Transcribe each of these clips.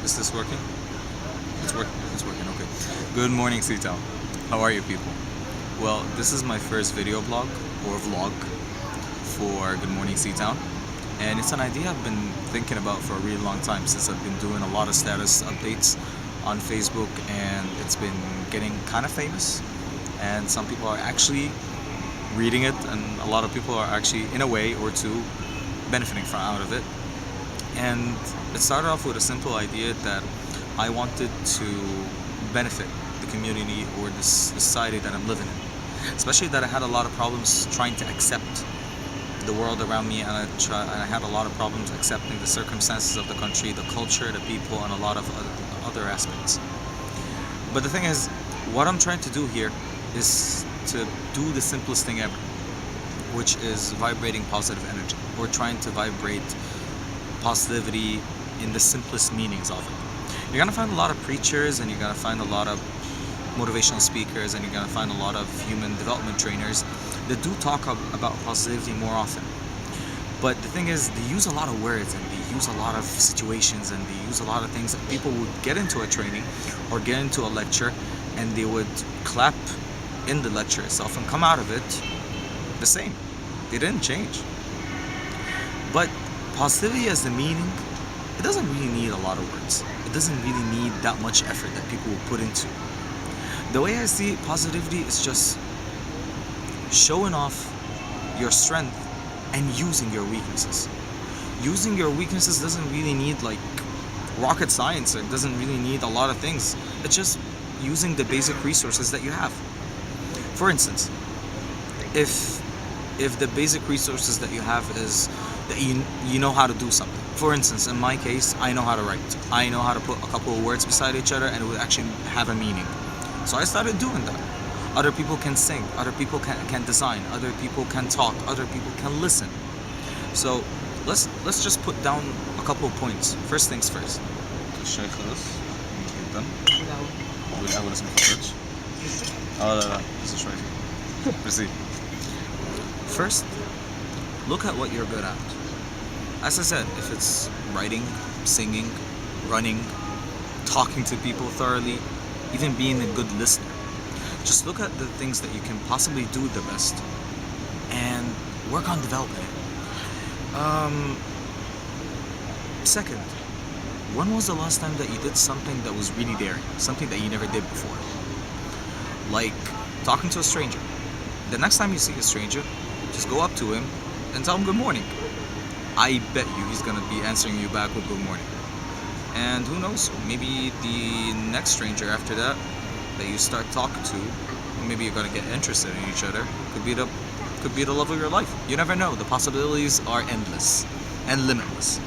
Is this working? It's working. It's working. Okay. Good morning, Seatown. How are you, people? Well, this is my first video blog or vlog for Good Morning Seatown, and it's an idea I've been thinking about for a really long time since I've been doing a lot of status updates on Facebook, and it's been getting kind of famous. And some people are actually reading it, and a lot of people are actually, in a way or two, benefiting from out of it. And it started off with a simple idea that I wanted to benefit the community or the society that I'm living in. Especially that I had a lot of problems trying to accept the world around me, and I had a lot of problems accepting the circumstances of the country, the culture, the people, and a lot of other aspects. But the thing is, what I'm trying to do here is to do the simplest thing ever, which is vibrating positive energy, or trying to vibrate positivity in the simplest meanings of it. You're gonna find a lot of preachers, and you're gonna find a lot of motivational speakers, and you're gonna find a lot of human development trainers that do talk about positivity more often. But the thing is, they use a lot of words, and they use a lot of situations, and they use a lot of things that people would get into a training or get into a lecture, and they would clap in the lecture itself and come out of it the same. They didn't change. But positivity as the meaning, it doesn't really need a lot of words. It doesn't really need that much effort that people will put into. The way I see positivity is just showing off your strength and using your weaknesses. Using your weaknesses doesn't really need like rocket science, or it doesn't really need a lot of things. It's just using the basic resources that you have. For instance, if the basic resources that you have is that you know how to do something. For instance, in my case, I know how to write. I know how to put a couple of words beside each other and it would actually have a meaning. So I started doing that. Other people can sing, other people can design, other people can talk, other people can listen. So let's just put down a couple of points. First things first. الشاي خلص جدا والقهوة لسه ما خلصتش. لا لسه شوية فيه. ميرسي. First, look at what you're good at. As I said, if it's writing, singing, running, talking to people thoroughly, even being a good listener, just look at the things that you can possibly do the best and work on developing it. Second, when was the last time that you did something that was really daring, something that you never did before? Like talking to a stranger. The next time you see a stranger, just go up to him and tell him good morning. I bet you he's gonna be answering you back with good morning. And who knows, maybe the next stranger after that you start talking to, maybe you're gonna get interested in each other, could be the love of your life. You never know. The possibilities are endless and limitless.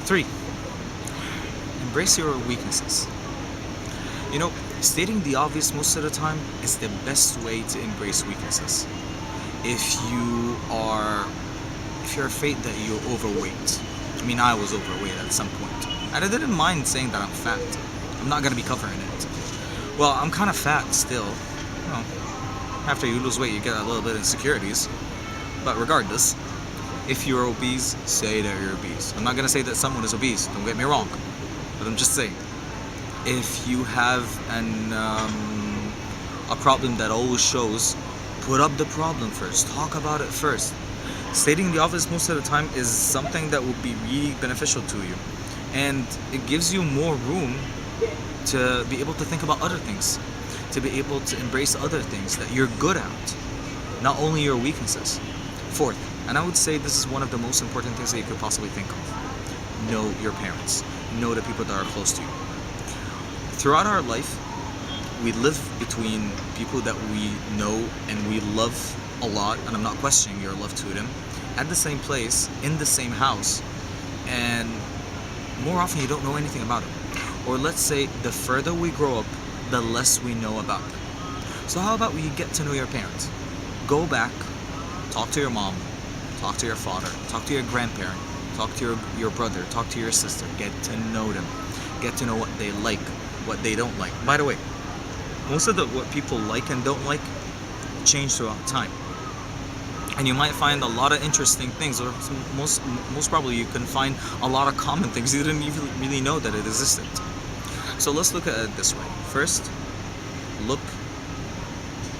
3, embrace your weaknesses. You know, stating the obvious most of the time is the best way to embrace weaknesses. If you're afraid that you're overweight. I mean, I was overweight at some point, and I didn't mind saying that I'm fat. I'm not gonna be covering it. Well, I'm kind of fat still. You know, after you lose weight, you get a little bit of insecurities. But regardless, if you're obese, say that you're obese. I'm not gonna say that someone is obese. Don't get me wrong, but I'm just saying. If you have a problem that always shows, put up the problem first. Talk about it first. Stating the obvious most of the time is something that will be really beneficial to you, and it gives you more room to be able to think about other things, to be able to embrace other things that you're good at, not only your weaknesses. 4th, and I would say this is one of the most important things that you could possibly think of. Know your parents. Know the people that are close to you. Throughout our life, we live between people that we know and we love a lot, and I'm not questioning your love to them, at the same place, in the same house, and more often you don't know anything about them. Or let's say the further we grow up, the less we know about them. So how about we get to know your parents? Go back, talk to your mom, talk to your father, talk to your grandparent, talk to your brother, talk to your sister, get to know them. Get to know what they like, what they don't like. By the way, most of what people like and don't like change throughout time. and you might find a lot of interesting things, or most probably you can find a lot of common things you didn't even really know that it existed. So let's look at it this way. First, look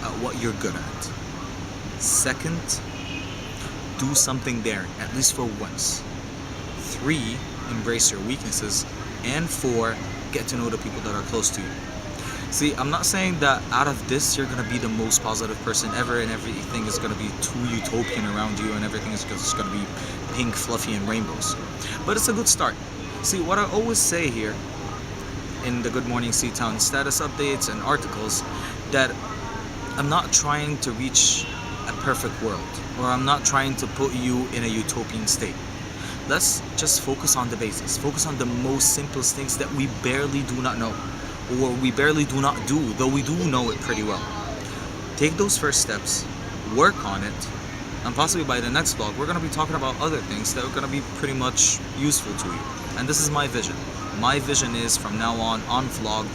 at what you're good at. Second, do something there, at least for once. 3, embrace your weaknesses. And 4, get to know the people that are close to you. See, I'm not saying that out of this you're gonna be the most positive person ever and everything is gonna be too utopian around you and everything is just gonna be pink, fluffy, and rainbows. But it's a good start. See, what I always say here in the Good Morning Seatown status updates and articles, that I'm not trying to reach a perfect world, or I'm not trying to put you in a utopian state. Let's just focus on the basics. Focus on the most simplest things that we barely do not know, or we barely do not do, though we do know it pretty well. Take those first steps, work on it, and possibly by the next vlog, we're going to be talking about other things that are going to be pretty much useful to you. And this is my vision. My vision is, from now on vlog,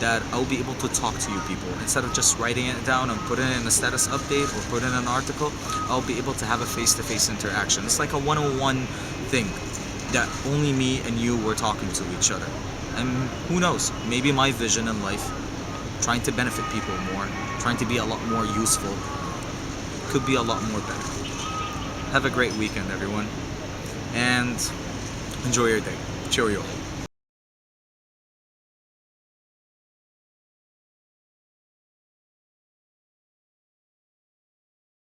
that I'll be able to talk to you people. Instead of just writing it down and putting it in a status update or put in an article, I'll be able to have a face-to-face interaction. It's like a one-on-one thing that only me and you were talking to each other. And who knows, maybe my vision in life, trying to benefit people more, trying to be a lot more useful, could be a lot more better. Have a great weekend, everyone, and enjoy your day. Cheerio.